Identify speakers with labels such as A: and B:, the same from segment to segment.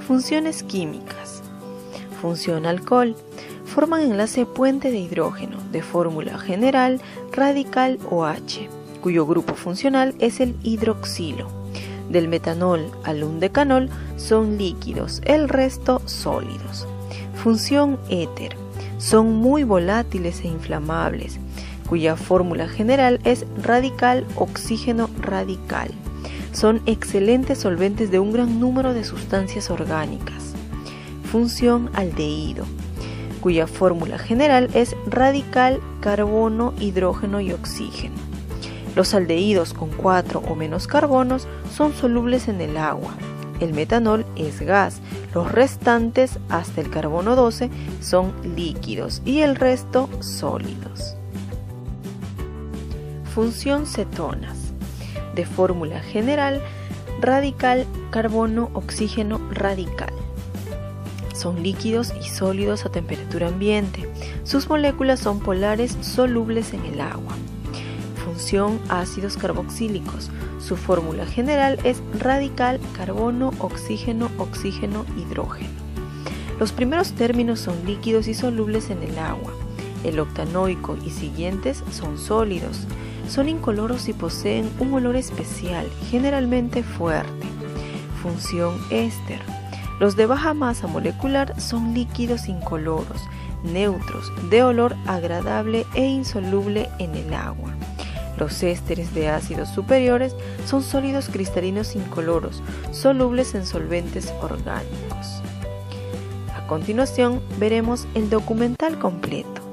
A: Funciones químicas. Función alcohol. Forman enlace puente de hidrógeno de fórmula general radical OH, cuyo grupo funcional es el hidroxilo. Del metanol al undecanol son líquidos, el resto sólidos. Función éter. Son muy volátiles e inflamables, cuya fórmula general es radical oxígeno radical. Son excelentes solventes de un gran número de sustancias orgánicas. Función aldehído, cuya fórmula general es radical carbono, hidrógeno y oxígeno. Los aldehídos con 4 o menos carbonos son solubles en el agua. El metanol es gas, los restantes hasta el carbono 12 son líquidos y el resto sólidos. Función cetonas. De fórmula general, radical carbono, oxígeno radical. Son líquidos y sólidos a temperatura ambiente. Sus moléculas son polares solubles en el agua. Función ácidos carboxílicos. Su fórmula general es radical carbono, oxígeno, oxígeno, hidrógeno. Los primeros términos son líquidos y solubles en el agua. El octanoico y siguientes son sólidos. Son incoloros y poseen un olor especial, generalmente fuerte. Función éster. Los de baja masa molecular son líquidos incoloros, neutros, de olor agradable e insoluble en el agua. Los ésteres de ácidos superiores son sólidos cristalinos incoloros, solubles en solventes orgánicos. A continuación veremos el documental completo.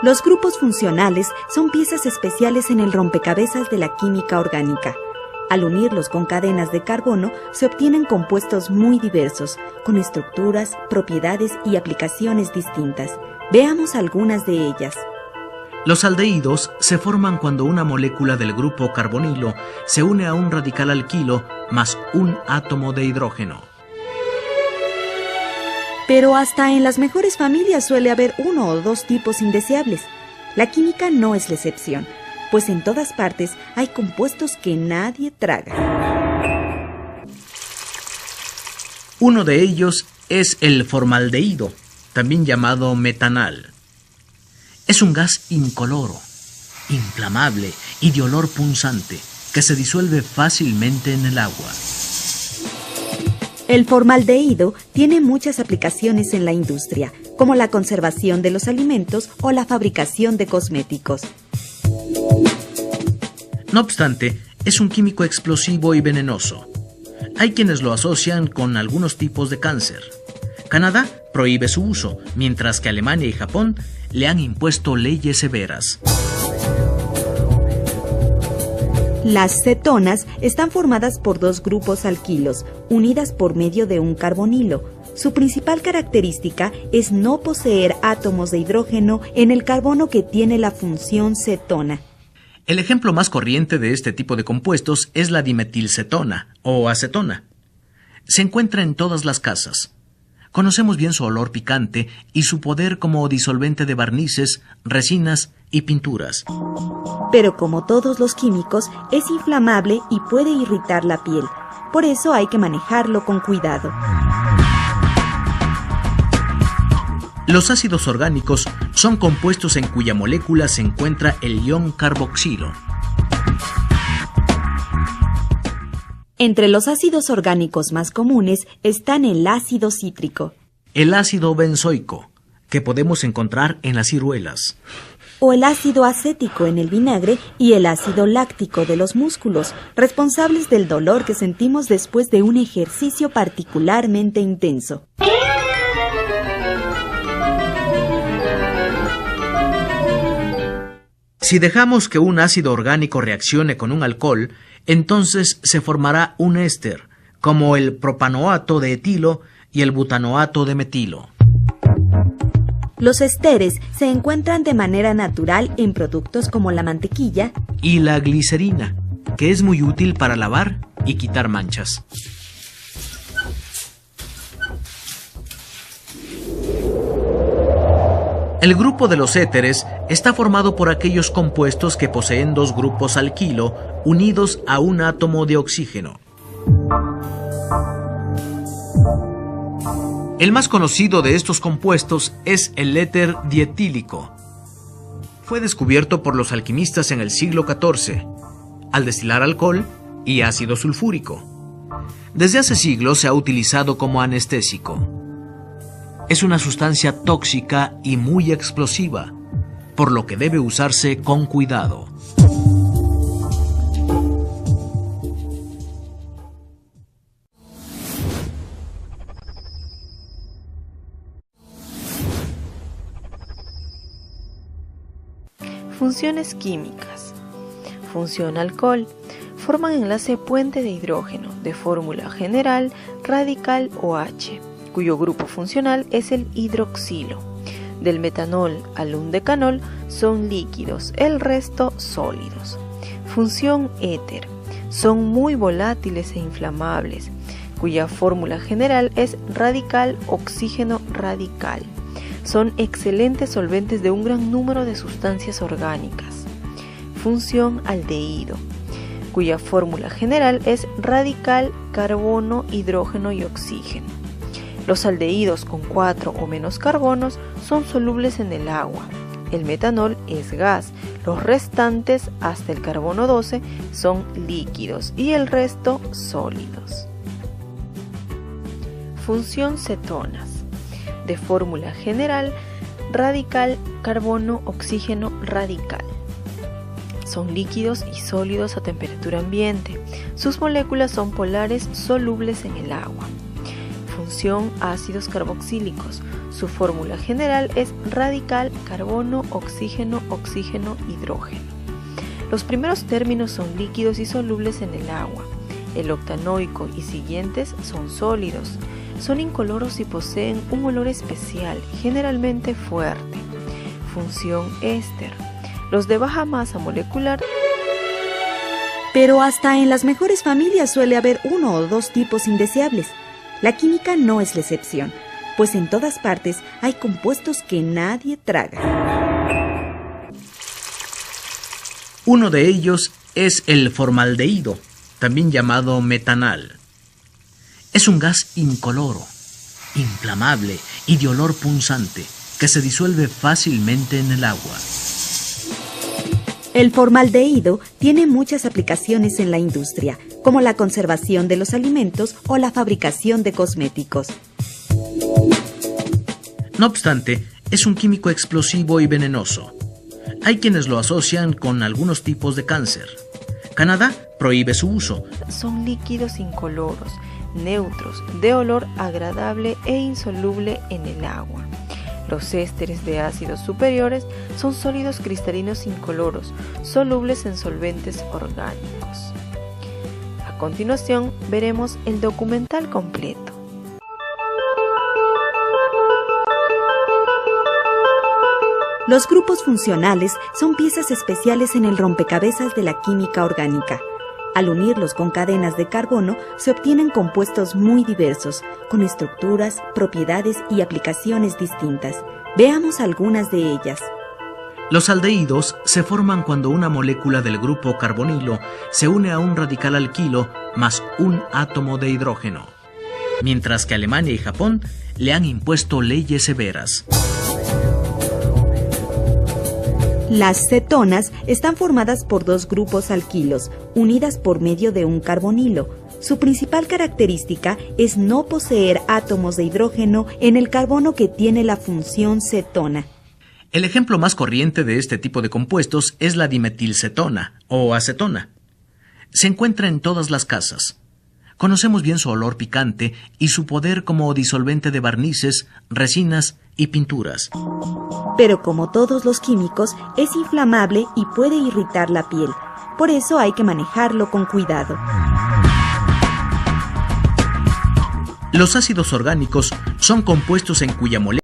B: Los grupos funcionales son piezas especiales en el rompecabezas de la química orgánica. Al unirlos con cadenas de carbono, se obtienen compuestos muy diversos, con estructuras, propiedades y aplicaciones distintas. Veamos algunas de ellas.
C: Los aldehídos se forman cuando una molécula del grupo carbonilo se une a un radical alquilo más un átomo de hidrógeno.
B: Pero hasta en las mejores familias suele haber 1 o 2 tipos indeseables. La química no es la excepción, pues en todas partes hay compuestos que nadie traga.
C: Uno de ellos es el formaldehído, también llamado metanal. Es un gas incoloro, inflamable y de olor punzante, que se disuelve fácilmente en el agua.
B: El formaldehído tiene muchas aplicaciones en la industria, como la conservación de los alimentos o la fabricación de cosméticos.
C: No obstante, es un químico explosivo y venenoso. Hay quienes lo asocian con algunos tipos de cáncer. Canadá prohíbe su uso, mientras que Alemania y Japón le han impuesto leyes severas.
B: Las cetonas están formadas por 2 grupos alquilos, unidas por medio de un carbonilo. Su principal característica es no poseer átomos de hidrógeno en el carbono que tiene la función cetona.
C: El ejemplo más corriente de este tipo de compuestos es la dimetilcetona o acetona. Se encuentra en todas las casas. Conocemos bien su olor picante y su poder como disolvente de barnices, resinas y pinturas.
B: Pero como todos los químicos, es inflamable y puede irritar la piel. Por eso hay que manejarlo con cuidado.
C: Los ácidos orgánicos son compuestos en cuya molécula se encuentra el ion carboxilo.
B: Entre los ácidos orgánicos más comunes están el ácido cítrico,
C: El ácido benzoico, que podemos encontrar en las ciruelas.
B: o el ácido acético en el vinagre y el ácido láctico de los músculos, responsables del dolor que sentimos después de un ejercicio particularmente intenso.
C: Si dejamos que un ácido orgánico reaccione con un alcohol, entonces se formará un éster, como el propanoato de etilo y el butanoato de metilo.
B: Los esteres se encuentran de manera natural en productos como la mantequilla
C: Y la glicerina, que es muy útil para lavar y quitar manchas. El grupo de los éteres está formado por aquellos compuestos que poseen dos grupos alquilo unidos a un átomo de oxígeno. El más conocido de estos compuestos es el éter dietílico. Fue descubierto por los alquimistas en el siglo XIV, al destilar alcohol y ácido sulfúrico. Desde hace siglos se ha utilizado como anestésico. Es una sustancia tóxica y muy explosiva, por lo que debe usarse con cuidado.
A: Funciones químicas. Función alcohol. Forman enlace puente de hidrógeno de fórmula general, radical OH, cuyo grupo funcional es el hidroxilo. Del metanol al undecanol son líquidos, el resto sólidos. Función éter. Son muy volátiles e inflamables, cuya fórmula general es radical oxígeno radical. Son excelentes solventes de un gran número de sustancias orgánicas. Función aldehído, cuya fórmula general es radical carbono, hidrógeno y oxígeno. Los aldehídos con 4 o menos carbonos son solubles en el agua. El metanol es gas, los restantes hasta el carbono 12 son líquidos y el resto sólidos. Función cetonas. De fórmula general, radical carbono, oxígeno radical. Son líquidos y sólidos a temperatura ambiente. Sus moléculas son polares solubles en el agua. Función ácidos carboxílicos. Su fórmula general es radical carbono, oxígeno, oxígeno, hidrógeno. Los primeros términos son líquidos y solubles en el agua. El octanoico y siguientes son sólidos. Son incoloros y poseen un olor especial, generalmente fuerte. Función éster. Los de baja masa molecular.
B: Pero hasta en las mejores familias suele haber uno o dos tipos indeseables. La química no es la excepción, pues en todas partes hay compuestos que nadie traga.
C: Uno de ellos es el formaldehído, también llamado metanal. Es un gas incoloro, inflamable y de olor punzante, que se disuelve fácilmente en el agua.
B: El formaldehído tiene muchas aplicaciones en la industria, como la conservación de los alimentos o la fabricación de cosméticos.
C: No obstante, es un químico explosivo y venenoso. Hay quienes lo asocian con algunos tipos de cáncer. Canadá prohíbe su uso.
A: Son líquidos incoloros, neutros, de olor agradable e insoluble en el agua. Los ésteres de ácidos superiores son sólidos cristalinos incoloros, solubles en solventes orgánicos. A continuación veremos el documental completo.
B: Los grupos funcionales son piezas especiales en el rompecabezas de la química orgánica. Al unirlos con cadenas de carbono, se obtienen compuestos muy diversos, con estructuras, propiedades y aplicaciones distintas. Veamos algunas de ellas.
C: Los aldehídos se forman cuando una molécula del grupo carbonilo se une a un radical alquilo más un átomo de hidrógeno, mientras que Alemania y Japón le han impuesto leyes severas.
B: Las cetonas están formadas por dos grupos alquilos, unidas por medio de un carbonilo. Su principal característica es no poseer átomos de hidrógeno en el carbono que tiene la función cetona.
C: El ejemplo más corriente de este tipo de compuestos es la dimetilcetona o acetona. Se encuentra en todas las casas. Conocemos bien su olor picante y su poder como disolvente de barnices, resinas y pinturas.
B: Pero como todos los químicos, es inflamable y puede irritar la piel. Por eso hay que manejarlo con cuidado.
C: Los ácidos orgánicos son compuestos en cuya molécula